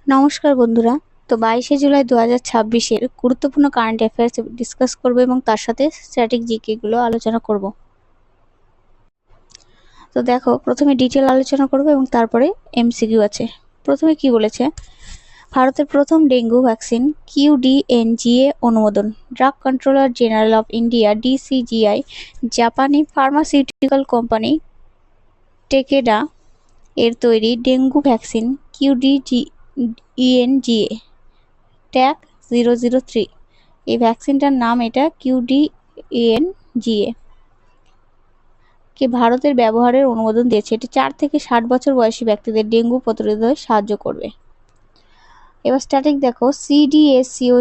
নমস্কার বন্ধুরা। তো 22শে জুলাই 2026-এর গুরুত্বপূর্ণ কারেন্ট অ্যাফেয়ার্স ডিসকাস করব এবং তার সাথে স্ট্যাটিক জিকে গুলো আলোচনা করব। তো দেখো, প্রথমে ডিটেল আলোচনা করব এবং তারপরে এমসিকিউ আছে। প্রথমে কি বলেছে, ভারতের প্রথম ডেঙ্গু ভ্যাকসিন QDNGA অনুমোদন। Drug controller general of India DCGI, জাপানি ফার্মাসিউটিক্যাল কোম্পানি টেকেডা এর তৈরি ডেঙ্গু ভ্যাকসিন QDNGA ট্যাগ 003, এই ভ্যাকসিনটার নাম এটা QDNGA কে ভারতের ব্যবহারের অনুমোদন দিয়েছে। এটি 4 থেকে 60 বছর বয়সী ব্যক্তিদের ডেঙ্গু প্রতিরোধে সাহায্য করবে। এবার স্ট্যাটিক দেখো, CDSCO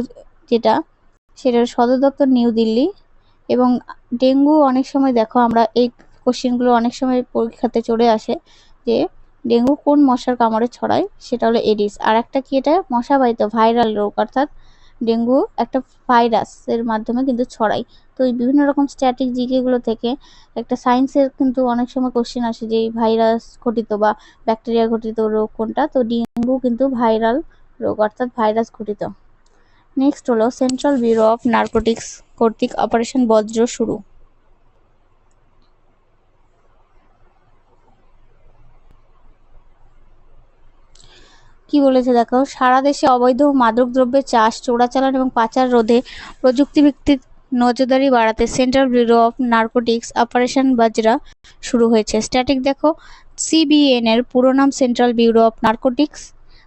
যেটা, সেটার সদর দপ্তর নিউ দিল্লি। এবং ডেঙ্গু অনেক সময় দেখো, আমরা এই কোশ্চেনগুলো অনেক সময় পরীক্ষাতে চলে আসে যে ডেঙ্গু কোন মশার কামড়ে ছড়ায়, সেটা হলো এডিস। আর একটা কি, এটা মশাবাহিত ভাইরাল রোগ, অর্থাৎ ডেঙ্গু একটা ভাইরাসের মাধ্যমে কিন্তু ছড়ায়। তো এই বিভিন্ন রকম স্ট্যাটিক জিকেগুলো থেকে একটা সায়েন্সের কিন্তু অনেক সময় কোশ্চেন আসে যে ভাইরাস ঘটিত বা ব্যাকটেরিয়া ঘটিত রোগ কোনটা। তো ডেঙ্গু কিন্তু ভাইরাল রোগ, অর্থাৎ ভাইরাস ঘটিত। নেক্সট হলো, সেন্ট্রাল ব্যুরো অফ নার্কোটিক্স কর্তৃক অপারেশন বজ্র শুরু। কি বলেছে দেখো, সারা দেশে অবৈধ মাদক দ্রব্যের চাষ, চোরাচালান এবং পাচার রোধে প্রযুক্তিভিত্তিক নজরদারি বাড়াতে central bureau of narcotics operation Vajra শুরু হয়েছে। স্ট্যাটিক দেখো, CBN এর পুরো নাম সেন্ট্রাল ব্যুরো অফ নার্কোটিক্স,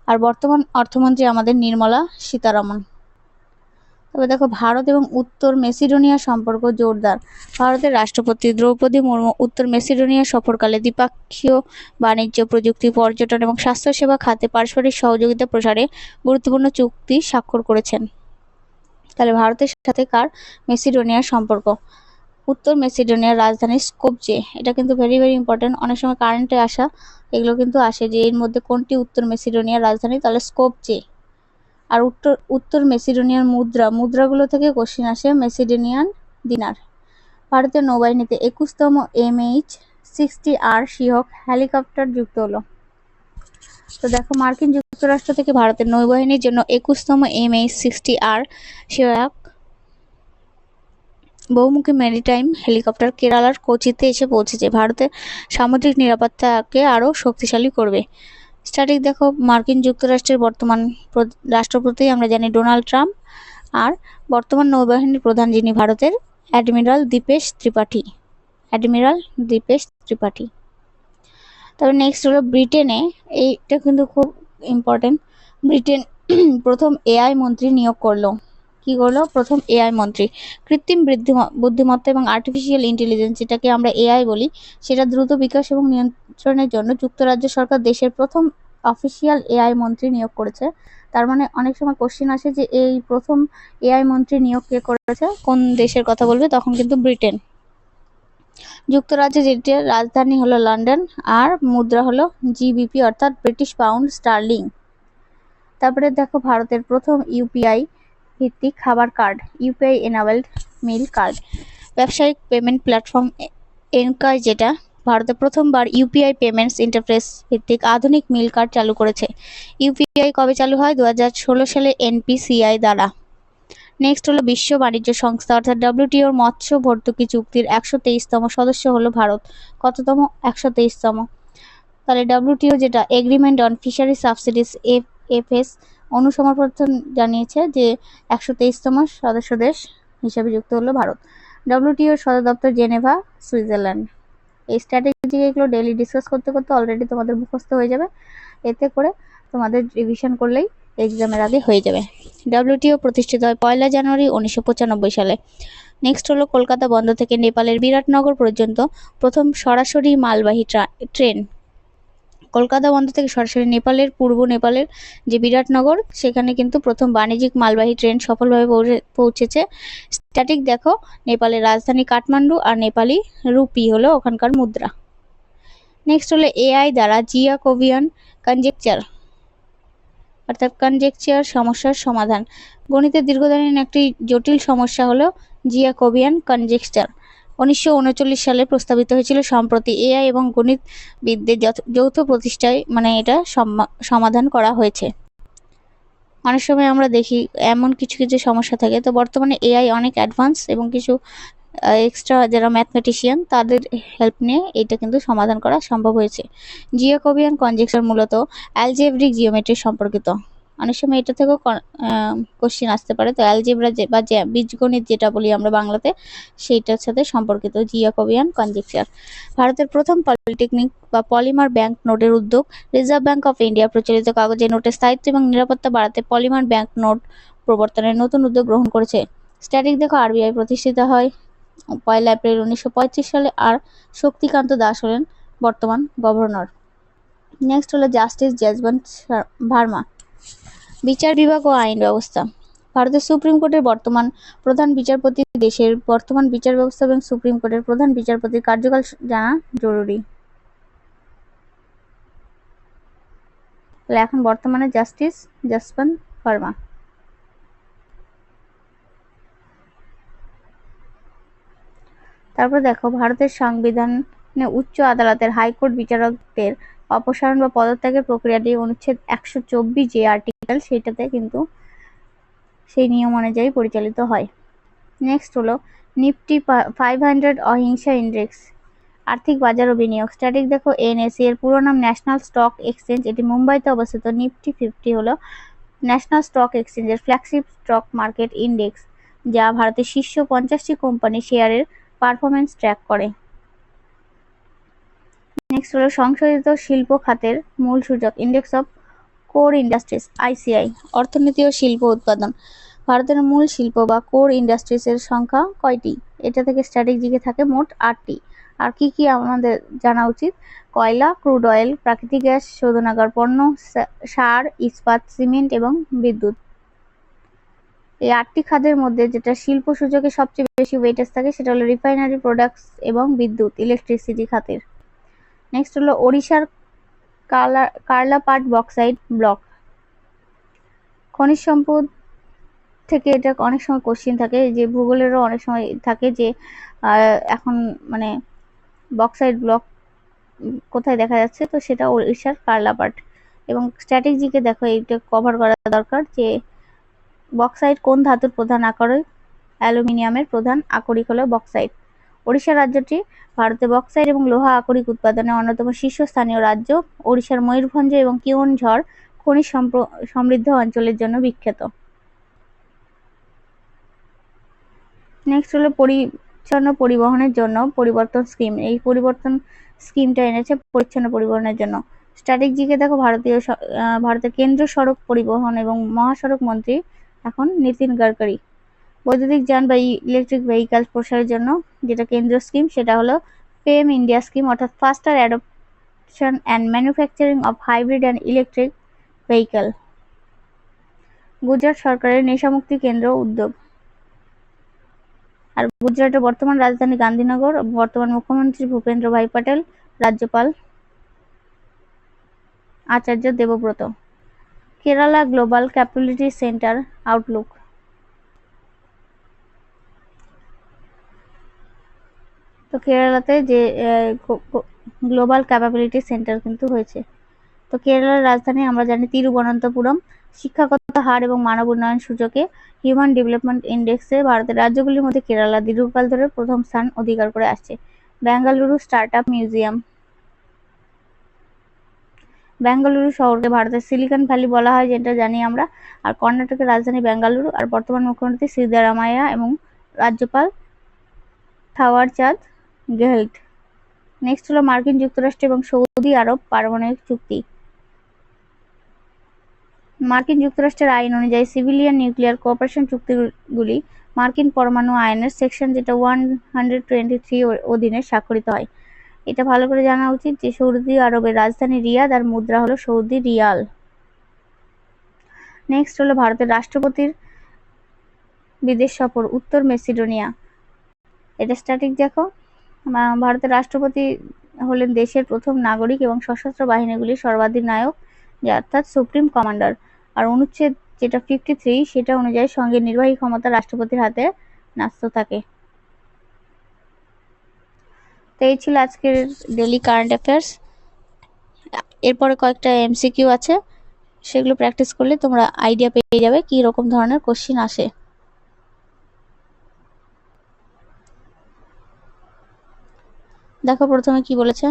আর বর্তমান অর্থমন্ত্রী আমাদের নির্মলা সীতারামন। তবে দেখো, ভারত এবং উত্তর মেসিডোনিয়া সম্পর্ক জোরদার। ভারতের রাষ্ট্রপতি দ্রৌপদী মুর্মু উত্তর মেসিডোনিয়া সফরকালে দ্বিপাক্ষীয় বাণিজ্য, প্রযুক্তি, পর্যটন এবং স্বাস্থ্যসেবা খাতে পারস্পরিক সহযোগিতা প্রসারে গুরুত্বপূর্ণ চুক্তি স্বাক্ষর করেছেন। তাহলে ভারতের সাথে কার মেসিডোনিয়ার সম্পর্ক? উত্তর মেসিডোনিয়ার রাজধানী স্কোপজে। এটা কিন্তু ভেরি ভেরি ইম্পর্টেন্ট, অনেক সময় কারেন্টে আসা এগুলো কিন্তু আসে যে এর মধ্যে কোনটি উত্তর মেসিডোনিয়ার রাজধানী, তাহলে স্কোপজে। আর উত্তর মেসিডোনিয়ার মুদ্রাগুলো থেকে কোশ্চেন আসে, মেসিডোনিয়ান দিনার। ভারতের নৌবাহিনীতে 21তম MH-60R শিহক হেলিকপ্টার যুক্ত হলো। তো দেখো, মার্কিন যুক্তরাষ্ট্র থেকে ভারতের নৌবাহিনীর জন্য 21তম MH-60R শিহক বহুমুখী মেরিটাইম হেলিকপ্টার কেরালার কোচিতে এসে পৌঁছেছে। ভারতের সামুদ্রিক নিরাপত্তাকে আরও শক্তিশালী করবে। স্ট্যাটিক দেখো, মার্কিন যুক্তরাষ্ট্রের বর্তমান রাষ্ট্রপতি আমরা জানি ডোনাল্ড ট্রাম্প, আর বর্তমান নৌবাহিনীর প্রধান যিনি ভারতের অ্যাডমিরাল দীপেশ ত্রিপাঠী। তবে নেক্সট হলো ব্রিটেনে, এইটা কিন্তু খুব ইম্পর্টেন্ট। ব্রিটেন প্রথম AI মন্ত্রী নিয়োগ করলো। কি করলো? প্রথম AI মন্ত্রী। কৃত্রিম বুদ্ধিমত্তা এবং আর্টিফিশিয়াল ইন্টেলিজেন্স, যেটাকে আমরা AI বলি, সেটা দ্রুত বিকাশ এবং নিয়ন্ত্রণের জন্য যুক্তরাজ্য সরকার দেশের প্রথম অফিসিয়াল AI মন্ত্রী নিয়োগ করেছে। তার মানে অনেক সময় কোশ্চেন আসে যে এই প্রথম AI মন্ত্রী নিয়োগ কে করেছে, কোন দেশের কথা বলবে, তখন কিন্তু ব্রিটেন। যুক্তরাজ্যে যেটির রাজধানী হলো লন্ডন, আর মুদ্রা হলো GBP, অর্থাৎ ব্রিটিশ পাউন্ড স্টার্লিং। তারপরে দেখো, ভারতের প্রথম UPI ভিত্তিক খাবার কার্ড, UPI এনাবেলড মিল কার্ড। ব্যবসায়িক পেমেন্ট প্ল্যাটফর্ম এনকাই, যেটা ভারতে প্রথমবার UPI পেমেন্টস ইন্টারফেস ভিত্তিক আধুনিক মিল কার্ড চালু করেছে। UPI কবে চালু হয়? 2016 সালে NPCI দ্বারা। নেক্সট হলো, বিশ্ব বাণিজ্য সংস্থা অর্থাৎ WTO মৎস্য ভর্তুকি চুক্তির 123তম সদস্য হলো ভারত। কততম? 123তম। তাহলে WTO যেটা agreement on fishery subsidies, FS অনুসমর্থন জানিয়েছে যে 123তম সদস্য দেশ হিসেবে যুক্ত হলো ভারত। WTO সদর দপ্তর জেনেভা, সুইজারল্যান্ড। এই স্ট্র্যাটেজি এগুলো ডেইলি ডিসকাস করতে করতে অলরেডি তোমাদের মুখস্থ হয়ে যাবে। এতে করে তোমাদের রিভিশন করলেই এক্সামের আগে হয়ে যাবে। WTO প্রতিষ্ঠিত হয় 1 জানুয়ারি 1995 সালে। নেক্সট হলো, কলকাতা বন্দর থেকে নেপালের বিরাটনগর পর্যন্ত প্রথম সরাসরি মালবাহী ট্রেন। কলকাতা বন্দর থেকে সরাসরি পূর্ব নেপালের যে বিরাটনগর, সেখানে কিন্তু প্রথম বাণিজ্যিক মালবাহী ট্রেন সফলভাবে পৌঁছেছে। স্ট্যাটিক দেখো, নেপালের রাজধানী কাঠমান্ডু, আর নেপালি রুপি হলো ওখানকার মুদ্রা। নেক্সট হলো, AI দ্বারা জ্যাকোবিয়ান কনজেকচার, অর্থাৎ কনজেকচার সমস্যার সমাধান। গণিতের দীর্ঘদিনের একটি জটিল সমস্যা হলো জ্যাকোবিয়ান কনজেকচার। 1939 সালে প্রস্তাবিত হয়েছিল। সম্প্রতি AI এবং গণিতবিদদের যৌথ প্রচেষ্টায় এটা সমাধান করা হয়েছে। অনেক সময় আমরা দেখি এমন কিছু কিছু সমস্যা থাকে, তো বর্তমানে এআই অনেক অ্যাডভান্স এবং কিছু এক্সট্রা যারা ম্যাথমেটিশিয়ান তাদের হেল্প নিয়ে এটা কিন্তু সমাধান করা সম্ভব হয়েছে। জিওকোবিয়ান কনজেকশন মূলত অ্যালজেব্রিক জিওমেট্রি সম্পর্কিত। অনেক সময় এটা থেকেও কোশ্চেন আসতে পারে। তো অ্যালজেব্রা বা বীজগণিত যেটা বলি আমরা বাংলাতে, সেইটার সাথে সম্পর্কিত জিওকোবিয়ান কনজেকশন। ভারতের প্রথম পলিটেকনিক বা পলিমার ব্যাংক নোটের উদ্যোগ। রিজার্ভ ব্যাংক অফ ইন্ডিয়া প্রচলিত কাগজে নোটের স্থায়িত্ব এবং নিরাপত্তা বাড়াতে পলিমার ব্যাংক নোট প্রবর্তনের নতুন উদ্যোগ গ্রহণ করেছে। স্ট্যাটিক দেখো আরবিআই প্রতিষ্ঠিত হয় 1 এপ্রিল 1935 সালে, আর শক্তিকান্ত দাস হলেন বর্তমান গভর্নর। নেক্সট হলো জাস্টিস যশবন্ত ভার্মা। বিচার বিভাগ ও আইন ব্যবস্থা। ভারতের সুপ্রিম কোর্টের বর্তমান প্রধান বিচারপতি। দেশের বর্তমান বিচার ব্যবস্থা এবং সুপ্রিম কোর্টের প্রধান বিচারপতির কার্যকাল জানা জরুরি। এখন বর্তমানে জাস্টিস যশবন্ত ভার্মা। তারপর দেখো ভারতের সংবিধানে উচ্চ আদালতের হাইকোর্ট বিচারকদের অপসারণ বা পদত্যাগের প্রক্রিয়াটি অনুচ্ছেদ 124 যে আর্টিকেল, সেটাতে কিন্তু সেই নিয়ম অনুযায়ী পরিচালিত হয়। নেক্সট হলো নিফটি 500 অহিংসা ইন্ডেক্স। আর্থিক বাজার ও বিনিয়োগ। স্ট্যাটিক দেখো এনএসই এর পুরো নাম ন্যাশনাল স্টক এক্সচেঞ্জ, এটি মুম্বাইতে অবস্থিত। নিফটি 50 হলো ন্যাশনাল স্টক এক্সচেঞ্জের ফ্ল্যাগশিপ স্টক মার্কেট ইন্ডেক্স, যা ভারতের শীর্ষ 50টি কোম্পানি শেয়ারের পারফরমেন্স ট্র্যাক করে। নেক্সট হলো সংশোধিত শিল্প খাতের মূল সূচক index of core industries ICI. অর্থনীতি ও শিল্প উৎপাদন। ভারতের মূল শিল্প বা কোর ইন্ডাস্ট্রিজ এর সংখ্যা কয়টি? এটা থেকে স্ট্র্যাটেজিকে থাকে মোট 8টি। আর কি কি আমাদের জানা উচিত? কয়লা, ক্রুড অয়েল, প্রাকৃতিক গ্যাস, শোধনাগার পণ্য, সার, ইস্পাত, সিমেন্ট এবং বিদ্যুৎ। এই 8টি খাতের মধ্যে যেটা শিল্প সূচকে সবচেয়ে বেশি ওয়েটেজ থাকে সেটা হলো রিফাইনারি প্রোডাক্টস এবং বিদ্যুৎ ইলেকট্রিসিটি খাতের। নেক্সট হলো ওড়িশার কার্লাপাট বক্সাইট ব্লক। খনিজ সম্পদ থেকে এটা অনেক সময় কোশ্চিন থাকে, যে ভূগোলেরও অনেক সময় থাকে যে এখন মানে বক্সাইট ব্লক কোথায় দেখা যাচ্ছে, তো সেটা ওড়িশার কার্লাপাট। এবং স্ট্র্যাটেজিকে দেখো এইটা কভার করা দরকার যে বক্সাইট কোন ধাতুর প্রধান আকরিক? অ্যালুমিনিয়ামের প্রধান আকরিক হলো বক্সাইট। ওড়িশা রাজ্যটি ভারতে বক্সাইট এবং লোহা আকরিক উৎপাদনে অন্যতম শীর্ষস্থানীয় রাজ্য। ওড়িশার ময়ূরভঞ্জ এবং কেওনঝড় খনিজ সমৃদ্ধ অঞ্চলের জন্য বিখ্যাত। নেক্সট হলো পরিচ্ছন্ন পরিবহনের জন্য পরিবর্তন স্কিম। এই পরিবর্তন স্কিমটা এনেছে পরিচ্ছন্ন পরিবহনের জন্য। স্ট্র্যাটেজিকে দেখো ভারতের কেন্দ্রীয় সড়ক পরিবহন এবং মহাসড়ক মন্ত্রী এখন নীতিন গডকরি। বৈদ্যুতিক যান বা ইলেকট্রিক ভেহিক্যাল প্রসারের জন্য যেটা কেন্দ্রীয় স্কিম সেটা হলো ফেম ইন্ডিয়া স্কিম, অর্থাৎ ফাস্টার adoption and manufacturing of hybrid and electric vehicle. Gujarat সরকারের নেশামুক্তি কেন্দ্র উদ্যোগ। আর গুজরাটের বর্তমান রাজধানী গান্ধীনগর। বর্তমান মুখ্যমন্ত্রী ভূপেন্দ্র ভাই পটেল। রাজ্যপাল Acharya Devvrat. Kerala global capability centre outlook. তো কেরালাতে যে গ্লোবাল ক্যাপাবিলিটি সেন্টার কিন্তু হয়েছে। তো কেরালার রাজধানী আমরা জানি তিরুবনন্তপুরম। শিক্ষাগত হার এবং মানব উন্নয়ন সূচকে হিউম্যান ডেভেলপমেন্ট ইন্ডেক্সে ভারতের রাজ্যগুলির মধ্যে কেরালা দীর্ঘকাল ধরে প্রথম স্থান অধিকার করে আসছে। Bengaluru startup museum. বেঙ্গালুরু শহরকে ভারতের সিলিকন ভ্যালি বলা হয়, যেটা জানি আমরা। আর কর্ণাটকের রাজধানী বেঙ্গালুরু। আর বর্তমান মুখ্যমন্ত্রী সিদ্দারামাইয়া এবং রাজ্যপাল থাওয়ারচাঁদ গেহলট। নেক্সট হলো মার্কিন যুক্তরাষ্ট্র এবং সৌদি আরব পারমাণবিক চুক্তি। মার্কিন যুক্তরাষ্ট্রের আইন অনুযায়ী সিভিলিয়ান নিউক্লিয়ার কোঅপারেশন চুক্তিগুলি মার্কিন পরমাণু আইনের সেকশন যেটা 123 অধীনে স্বাক্ষরিত হয়। এটা ভালো করে জানা উচিত যে সৌদি আরবের রাজধানী রিয়াদ আর মুদ্রা হলো সৌদি রিয়াল। নেক্সট হলো ভারতের রাষ্ট্রপতির বিদেশ সফর উত্তর মেসিডোনিয়া। এটা স্ট্যাটিক দেখো ভারতের রাষ্ট্রপতি হলেন দেশের প্রথম নাগরিক এবং সশস্ত্র বাহিনীগুলির সর্বাধিনায়ক, অর্থাৎ সুপ্রিম কমান্ডার। আর অনুচ্ছেদ যেটা 53 সেটা অনুযায়ী সঙ্গে নির্বাহী ক্ষমতা রাষ্ট্রপতির হাতে ন্যস্ত থাকে। তো এই ছিল আজকের ডেইলি কারেন্ট অ্যাফেয়ার্স। এরপরে কয়েকটা এমসিকিউ আছে, সেগুলো প্র্যাকটিস করলে তোমরা আইডিয়া পেয়ে যাবে কি রকম ধরনের কোশ্চিন আসে। দেখো প্রথমে কি বলেছে,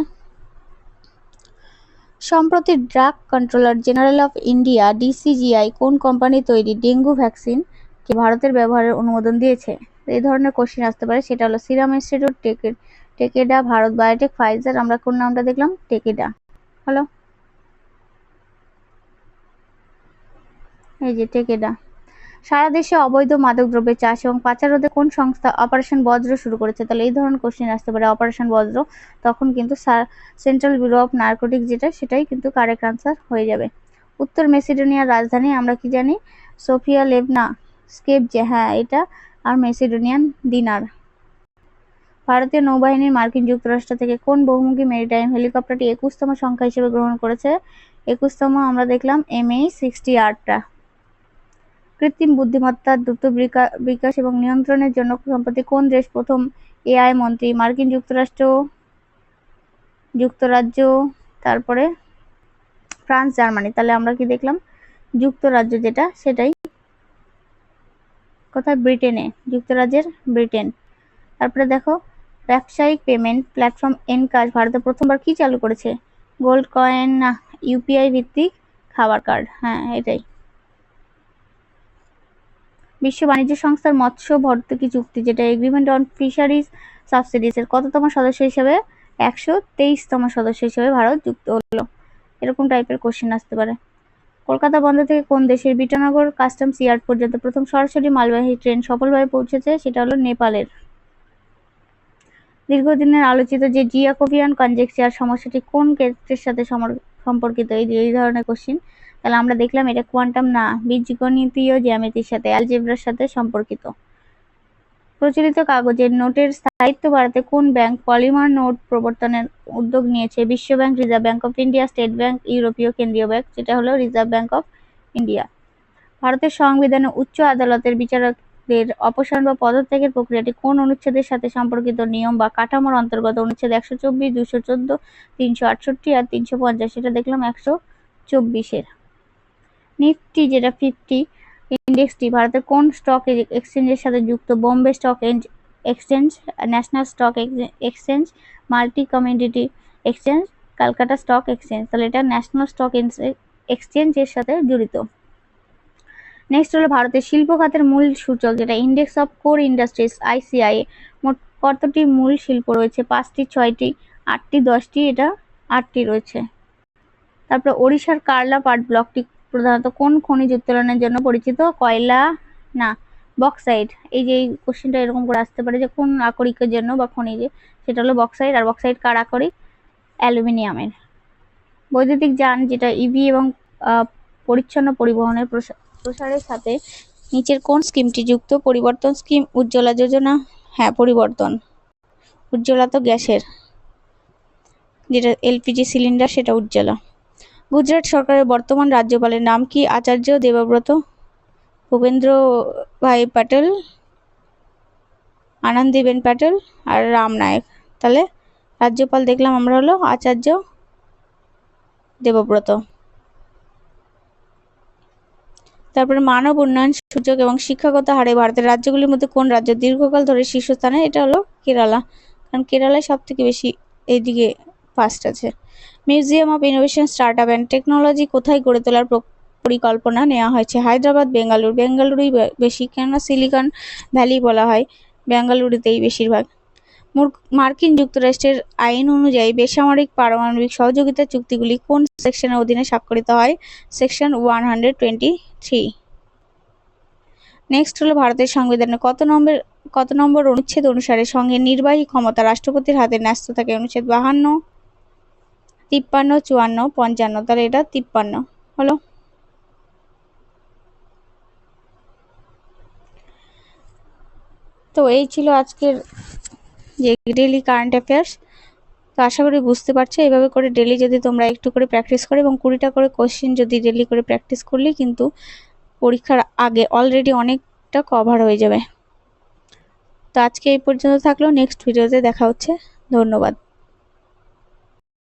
সম্প্রতি drug controller general of India DCGI কোন কোম্পানি তৈরি ডেঙ্গু ভ্যাকসিন কে ভারতের ব্যবহারের অনুমোদন দিয়েছে? এই ধরনের কোশ্চিন আসতে পারে। সেটা হলো সিরাম ইনস্টিটিউট, টেকেডা, ভারত বায়োটেক, ফাইজার। আমরা কোন নামটা দেখলাম? টেকেডা। হলো, এই যে টেকেডা। সারা দেশে অবৈধ মাদকদ্রব্যের চাষ এবং পাচার রোধে কোন সংস্থা অপারেশন বজ্র শুরু করেছে? তাহলে এই ধরনের কোশ্চেন আসতে পারে অপারেশন বজ্র। তখন কিন্তু সেন্ট্রাল ব্যুরো অফ নার্কোটিক যেটা, সেটাই কিন্তু কারেক্ট আনসার হয়ে যাবে। উত্তর মেসিডোনিয়ার রাজধানী আমরা কি জানি? সোফিয়া লেবনা স্কেপজে, হ্যাঁ এটা। আর মেসিডোনিয়ান দিনার। ভারতীয় নৌবাহিনীর মার্কিন যুক্তরাষ্ট্র থেকে কোন বহুমুখী মেরিটাইম হেলিকপ্টারটি 21তম সংখ্যা হিসেবে গ্রহণ করেছে? 21তম আমরা দেখলাম MH-60R। কৃত্রিম বুদ্ধিমত্তার দ্রুত বিকাশ এবং নিয়ন্ত্রণের জন্য সম্প্রতি কোন দেশ প্রথম এআই মন্ত্রী? মার্কিন যুক্তরাজ্য, তারপরে ফ্রান্স, জার্মানি। তাহলে আমরা কি দেখলাম? যুক্তরাজ্য যেটা, সেটাই। কোথায়? ব্রিটেনে, যুক্তরাজ্যের ব্রিটেন। তারপরে দেখো, ব্যবসায়িক পেমেন্ট প্ল্যাটফর্ম এনকাশ ভারতে প্রথমবার কি চালু করেছে? গোল্ড কয়েন না ইউপিআই ভিত্তিক খাবার কার্ড? হ্যাঁ এটাই। বিশ্ব বাণিজ্য সংস্থার মৎস্য ভর্তুকি চুক্তি যেটা এগ্রিমেন্ট অন ফিশারিজ সাবসিডিজ এর কততম সদস্য হিসেবে? 123তম সদস্য হিসেবে ভারত যুক্ত হলো। এরকম টাইপের কোশ্চেন আসতে পারে। কলকাতা বন্দর থেকে কোন দেশের বিটানগর কাস্টমস ইয়ার্ড পর্যন্ত প্রথম সরাসরি মালবাহী ট্রেন সফলভাবে পৌঁছেছে? সেটা হলো নেপালের। দীর্ঘদিনের আলোচিত যে জিয়াকোবিয়ান কনজেকচার সমস্যাটি কোন ক্ষেত্রের সাথে সম্পর্কিত? এই ধরনের কোশ্চেন। তাহলে আমরা দেখলাম এটা কোয়ান্টাম না, বীজগণিতীয় জ্যামিতির সাথে, অ্যালজেব্রার সাথে সম্পর্কিত। প্রচলিত কাগজের নোটের স্থায়িত্ব বাড়াতে কোন ব্যাংক পলিমার নোট প্রবর্তনের উদ্যোগ নিয়েছে? বিশ্ব bank, reserve bank of India, state bank, ইউরোপীয় কেন্দ্রীয় ব্যাংক। যেটা হলো রিজার্ভ ব্যাংক অফ ইন্ডিয়া। ভারতের সংবিধানে উচ্চ আদালতের বিচারকদের অপসারণ বা পদত্যাগের প্রক্রিয়াটি কোন অনুচ্ছেদের সাথে সম্পর্কিত নিয়ম বা কাঠামোর অন্তর্গত? অনুচ্ছেদ 124, 214, 368 আর 350। সেটা দেখলাম 124-এর। নিফটি যেটা 50 ইন্ডেক্সটি ভারতের কোন স্টক এক্সচেঞ্জের সাথে যুক্ত? Bombay stock exchange, national stock exchange, multi community exchange, Kolkata stock exchange. তাহলে এটা ন্যাশনাল স্টক এক্সচেঞ্জের সাথে জড়িত। নেক্সট হলো ভারতের শিল্প খাতের মূল সূচক যেটা index of core industries ICI। মোট কতটি মূল শিল্প রয়েছে? 5টি, 6টি, 8টি, 10টি? এটা 8টি রয়েছে। তারপরে ওড়িশার কারলা পাট ব্লকটি প্রধানত কোন খনিজ উত্তোলনের জন্য পরিচিত? কয়লা না বক্সাইট। এই যে এই কোশ্চেনটা এরকম করে আসতে পারে যে কোন আকরিকের জন্য বা খনিজে, সেটা হলো বক্সাইট। আর বক্সাইট কার আকরিক? অ্যালুমিনিয়ামের। বৈদ্যুতিক যান যেটা ইভি এবং পরিচ্ছন্ন পরিবহনের প্রসারের সাথে নিচের কোন স্কিমটি যুক্ত? পরিবর্তন স্কিম, উজ্জ্বলা যোজনা। হ্যাঁ পরিবর্তন। উজ্জ্বলা তো গ্যাসের, যেটা এলপিজি সিলিন্ডার, সেটা উজ্জ্বলা। গুজরাট সরকারের বর্তমান রাজ্যপালের নাম কি? আচার্য দেবব্রত, ভূপেন্দ্র ভাই প্যাটেল, আনন্দীবেন প্যাটেল আর রাম নায়ক। তাহলে রাজ্যপাল দেখলাম আমরা হলো আচার্য দেবব্রত। তারপরে মানব উন্নয়ন সূচক এবং শিক্ষাগত হারে ভারতের রাজ্যগুলির মধ্যে কোন রাজ্য দীর্ঘকাল ধরে শীর্ষস্থানে? এটা হলো কেরালা, কারণ কেরালায় সব থেকে বেশি এইদিকে ফার্স্ট আছে। Museum of innovation, startup and technology কোথায় গড়ে তোলার পরিকল্পনা নেওয়া হয়েছে? হায়দ্রাবাদ, বেঙ্গালুরু। বেঙ্গালুরুই বেশি, কেননা সিলিকন ভ্যালি বলা হয় বেঙ্গালুরুতেই বেশিরভাগ। মার্কিন যুক্তরাষ্ট্রের আইন অনুযায়ী বেসামরিক পারমাণবিক সহযোগিতা চুক্তিগুলি কোন সেকশনের অধীনে স্বাক্ষরিত হয়? সেকশন 123। নেক্সট হলো ভারতের সংবিধানের কত নম্বর অনুচ্ছেদ অনুসারে সংঘের নির্বাহী ক্ষমতা রাষ্ট্রপতির হাতে ন্যস্ত থাকে? অনুচ্ছেদ 52, 53, 54, 55। তাহলে এটা 53 হলো। তো এই ছিল আজকের যে ডেইলি কারেন্ট অ্যাফেয়ার্স। তো আশা করি বুঝতে পারছো। এইভাবে করে ডেইলি যদি তোমরা একটু করে প্র্যাকটিস করো এবং 20টা করে কোশ্চেন যদি ডেইলি করে প্র্যাকটিস করলে কিন্তু পরীক্ষার আগে অলরেডি অনেকটা কভার হয়ে যাবে। তো আজকে এই পর্যন্ত থাকলো, নেক্সট ভিডিওতে দেখা হচ্ছে। ধন্যবাদ।